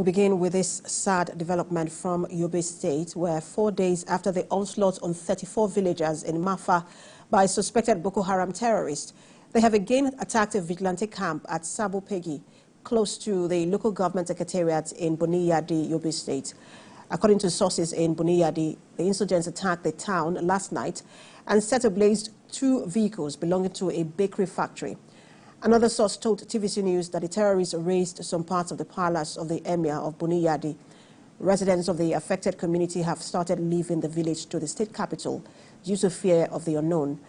We begin with this sad development from Yobe State, where 4 days after the onslaught on 34 villagers in Mafa by suspected Boko Haram terrorists, they have again attacked a vigilante camp at Sabo Pegi, close to the local government secretariat in Boniyadi, Yobe State. According to sources in Boniyadi, the insurgents attacked the town last night and set ablaze 2 vehicles belonging to a bakery factory. Another source told TVC News that the terrorists razed some parts of the palace of the emir of Boniyadi. Residents of the affected community have started leaving the village to the state capital due to fear of the unknown.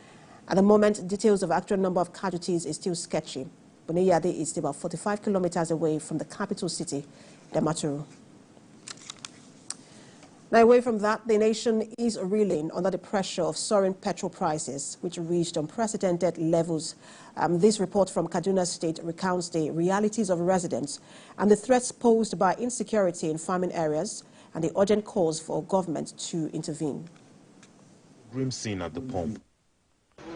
At the moment, details of actual number of casualties is still sketchy. Boniyadi is about 45 kilometers away from the capital city, Damaturu. Now, away from that, the nation is reeling under the pressure of soaring petrol prices, which reached unprecedented levels. This report from Kaduna State recounts the realities of residents and the threats posed by insecurity in farming areas and the urgent calls for government to intervene. Grim scene at the pump.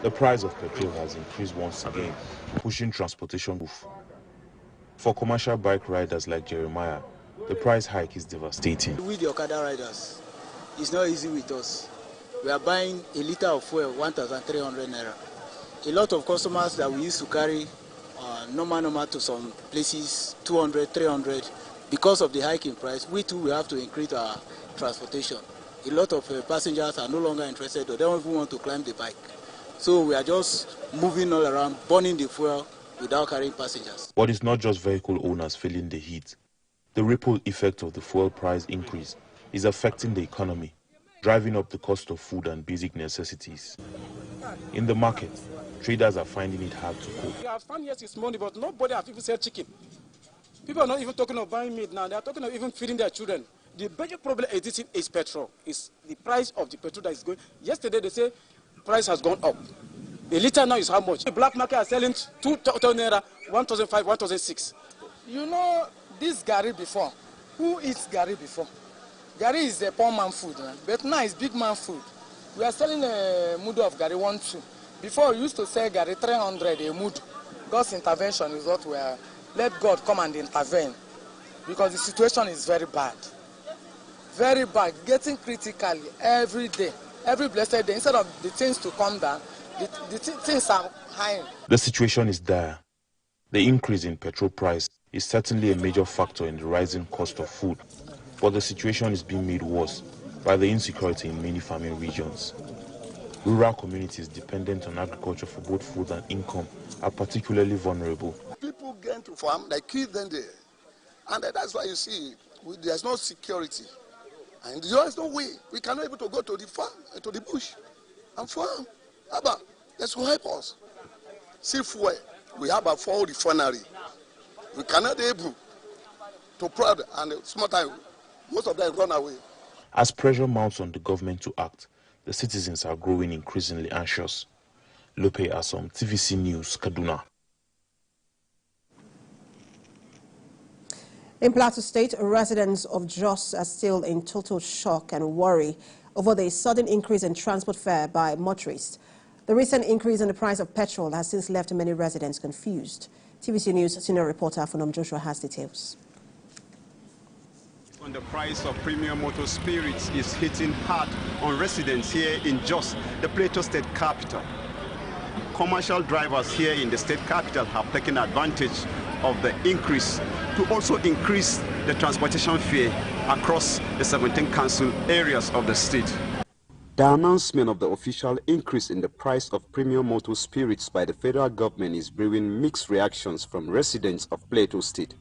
The price of petrol has increased once again, pushing transportation off. For commercial bike riders like Jeremiah, the price hike is devastating. We, the Okada riders, it's not easy with us. We are buying a liter of fuel, 1,300 naira. A lot of customers that we used to carry normal to some places, 200, 300. Because of the hike in price, we too will have to increase our transportation. A lot of passengers are no longer interested, or they don't even want to climb the bike. So we are just moving all around, burning the fuel without carrying passengers. But it's not just vehicle owners feeling the heat. The ripple effect of the fuel price increase is affecting the economy, driving up the cost of food and basic necessities. In the market, traders are finding it hard to cope. We have found yes, it's money, but nobody has even said chicken. People are not even talking of buying meat now. They are talking of even feeding their children. The major problem existing is petrol. It's the price of the petrol that is going. Yesterday they say price has gone up. A liter now is how much? The black market are selling 2,000 naira, 1,500, 1,600. You know, this gari before, who eats gari before? Gari is a poor man food, man. But now it's big man food. We are selling a mood of gari 1-2. Before we used to sell gari 300 a mood. God's intervention is what we are. Let God come and intervene, because the situation is very bad. Very bad, getting critical every day, every blessed day. Instead of the things to come down, the things are high. The situation is dire. The increase in petrol price is certainly a major factor in the rising cost of food, but the situation is being made worse by the insecurity in many farming regions. Rural communities dependent on agriculture for both food and income are particularly vulnerable. People get to farm, they kill them there. And that's why you see, there's no security. And there's no way. We cannot be able to go to the farm, to the bush and farm. Abba, that's who help us. See fuel. We have a full refinery. We cannot be able to prod, and sometimes most of them run away. As pressure mounts on the government to act, the citizens are growing increasingly anxious. Lope Asom, TVC News, Kaduna. In Plateau State, residents of Jos are still in total shock and worry over the sudden increase in transport fare by motorists. The recent increase in the price of petrol has since left many residents confused. TVC News senior reporter Funam Joshua has details. On the price of premium motor spirits is hitting hard on residents here in Jos, the Plateau State capital. Commercial drivers here in the state capital have taken advantage of the increase to also increase the transportation fare across the 17 council areas of the state. The announcement of the official increase in the price of premium motor spirits by the federal government is brewing mixed reactions from residents of Plateau State.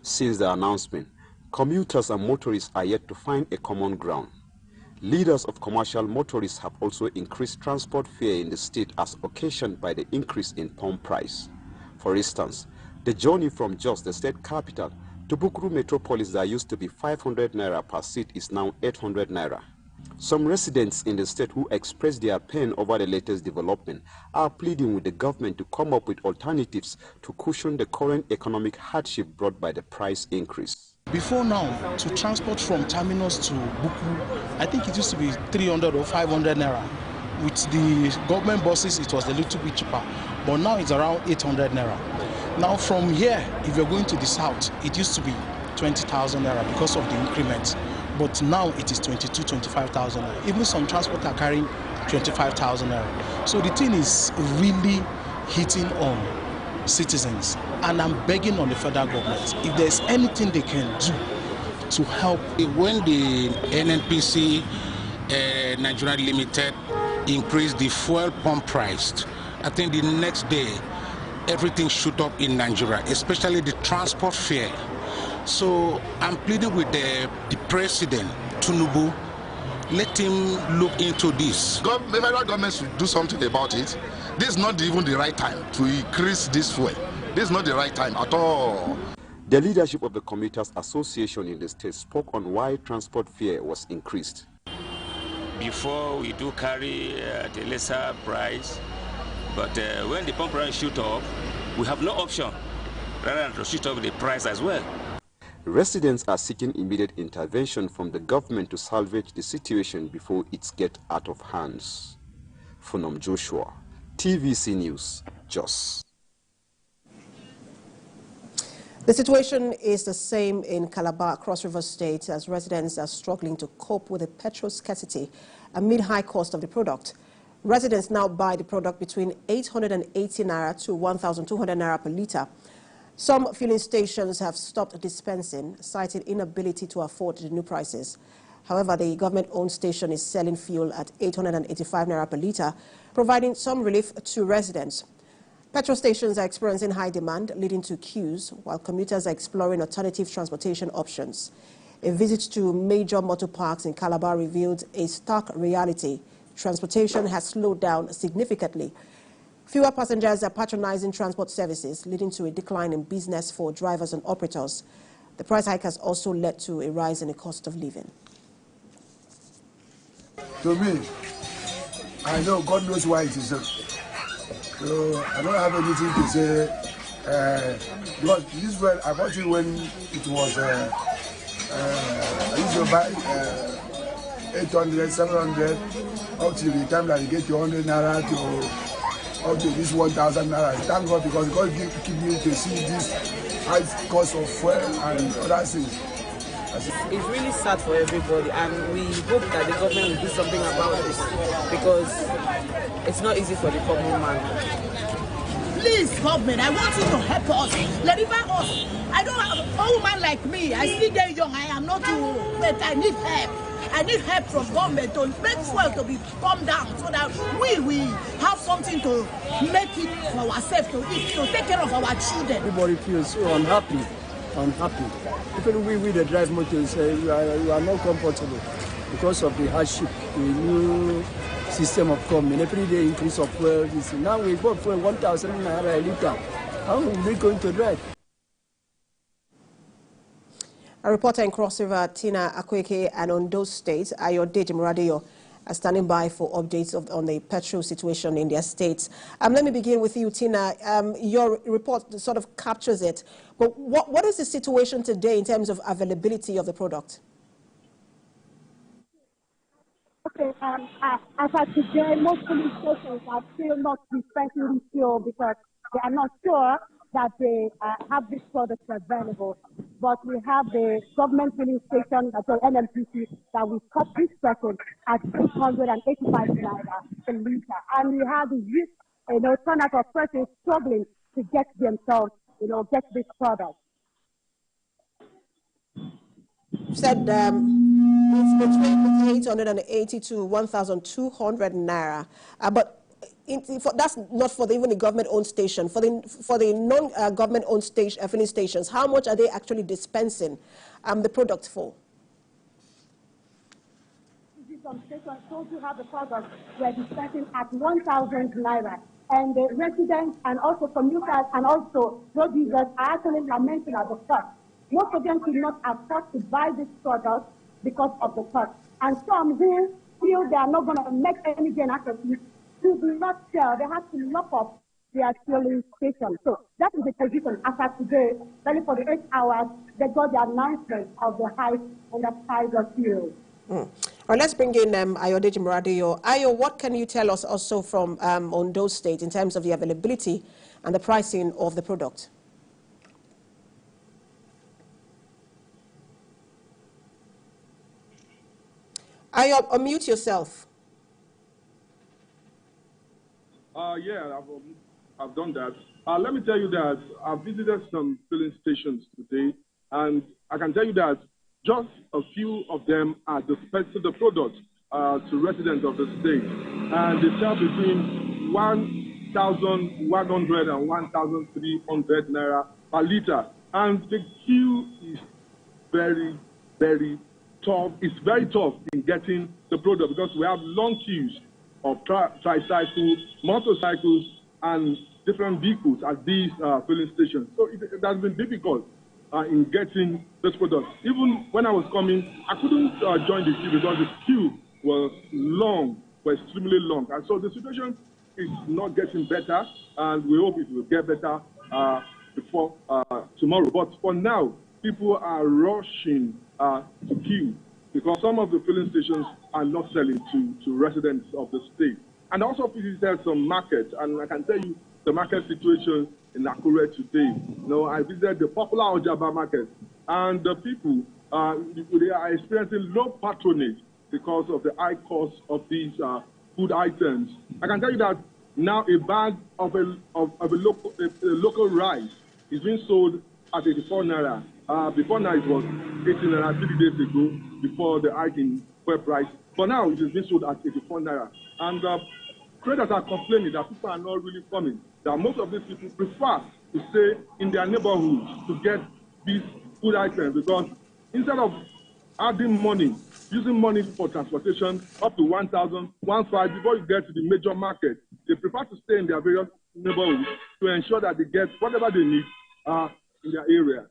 Since the announcement, commuters and motorists are yet to find a common ground. Leaders of commercial motorists have also increased transport fare in the state as occasioned by the increase in pump price. For instance, the journey from Jos, the state capital, to Bukuru Metropolis that used to be 500 naira per seat is now 800 naira. Some residents in the state who expressed their pain over the latest development are pleading with the government to come up with alternatives to cushion the current economic hardship brought by the price increase. Before now, to transport from terminus to Bukuru, I think it used to be 300 or 500 naira. With the government buses, it was a little bit cheaper, but now it's around 800 naira. Now from here, if you're going to the south, it used to be 20,000 naira because of the increment. But now it is 25,000 naira. Even some transport are carrying 25,000 naira. So the thing is really hitting on citizens. And I'm begging on the federal government, if there's anything they can do to help. When the NNPC Nigeria Limited increased the fuel pump price, I think the next day everything shoot up in Nigeria, especially the transport fare. So I'm pleading with the president, Tinubu, let him look into this. The federal government should do something about it. This is not even the right time to increase this fuel. This is not the right time at all. The leadership of the Commuters Association in the state spoke on why transport fare was increased. Before we do carry the lesser price, but when the pump price shoot up, we have no option rather than to shoot up the price as well. Residents are seeking immediate intervention from the government to salvage the situation before it gets out of hands. Funom Joshua, TVC News, Jos. The situation is the same in Calabar, Cross River State, as residents are struggling to cope with the petrol scarcity amid high cost of the product. Residents now buy the product between 880 naira to 1,200 naira per litre. Some filling stations have stopped dispensing, citing inability to afford the new prices. However, the government-owned station is selling fuel at 885 naira per litre, providing some relief to residents. Petrol stations are experiencing high demand, leading to queues, while commuters are exploring alternative transportation options. A visit to major motor parks in Calabar revealed a stark reality. Transportation has slowed down significantly. Fewer passengers are patronizing transport services, leading to a decline in business for drivers and operators. The price hike has also led to a rise in the cost of living. To me, I know God knows why it is so. So I don't have anything to say. Because this one, I bought it when it was, I used to buy 800, 700, up to the time that you get to 100 naira to up to this 1,000 naira. Thank God, because God keep me to see this high cost of fuel and other things. It's really sad for everybody, and we hope that the government will do something about this, because it's not easy for the common man. Please, government, I want you to help us, deliver us. I don't have a woman like me. I still get young. I am not too, but I need help. I need help from government to make fuel to be pumped down so that we have something to make it for ourselves, to eat, to take care of our children. Everybody feels so unhappy. Even we the drive motors, we are not comfortable because of the hardship, the new system of government. Every day increase of fuel. Now we bought fuel 1,000 naira a litre. How are we going to drive? A reporter in Cross River, Tina Akweke, and Ondo State, Ayodeji Muradeyo, are standing by for updates on the petrol situation in their states. Let me begin with you, Tina. Your report sort of captures it. But what is the situation today in terms of availability of the product? Okay, as of today, most police stations are still not dispensing fuel because they are not sure that they have this product available. But we have the government filling station, that's the NMPC, that we cut this person at 685 naira per litre. And we have the youth, turnout of persons struggling to get themselves, get this product. You said it's between 880 to 1,200 naira, but that's not for even the government-owned station. For the non-government-owned filling stations, how much are they actually dispensing the product for? Some stations told you have the product we're dispensing at 1,000 naira, and the residents and also commuters and also road users are actually lamenting at the cost. Most of them could not afford to buy this product because of the cost, and some who feel they are not going to make any gain out of it, who do not sell, they have to lock up their filling station. So that is the position. As of today, only for the 8 hours, they got the announcement of the hike and the price of fuel. All right, let's bring in Ayodeji Muradeyo. Ayo, what can you tell us also from Ondo State in terms of the availability and the pricing of the product? Unmute yourself. Yeah, I've done that. Let me tell you that I've visited some filling stations today, and I can tell you that just a few of them are dispensing the product to residents of the state, and they sell between 1,100 and 1,300 naira per liter, and the queue is very, very tough. It's very tough in getting the product because we have long queues of tricycles, motorcycles, and different vehicles at these filling stations. So it has been difficult in getting this product. Even when I was coming, I couldn't join the queue because the queue was long, was extremely long. And so the situation is not getting better, and we hope it will get better before tomorrow. But for now, people are rushing to queue because some of the filling stations are not selling to residents of the state. And also visited some markets, and I can tell you the market situation in Akure today. You know, I visited the popular Ojaba market, and the people, they are experiencing low patronage because of the high cost of these food items. I can tell you that now a bag of a local rice is being sold at 84 naira. Before now it was 18 naira 3 days ago before the hike in fuel price. But now it is being sold at 84 naira. And traders are complaining that people are not really coming. That most of these people prefer to stay in their neighborhoods to get these food items because instead of adding money, using money for transportation up to 1,000, 1,500 before you get to the major market, they prefer to stay in their various neighborhoods to ensure that they get whatever they need in their area.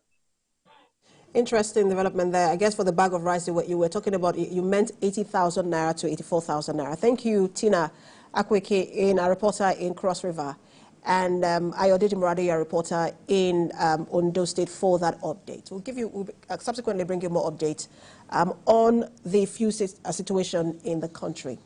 Interesting development there. I guess for the bag of rice you were talking about, you meant 80,000 naira to 84,000 naira. Thank you, Tina Akweke, a reporter in Cross River, and Ayodele Murade, a reporter in Ondo State, for that update. We'll subsequently bring you more updates on the fuel situation in the country.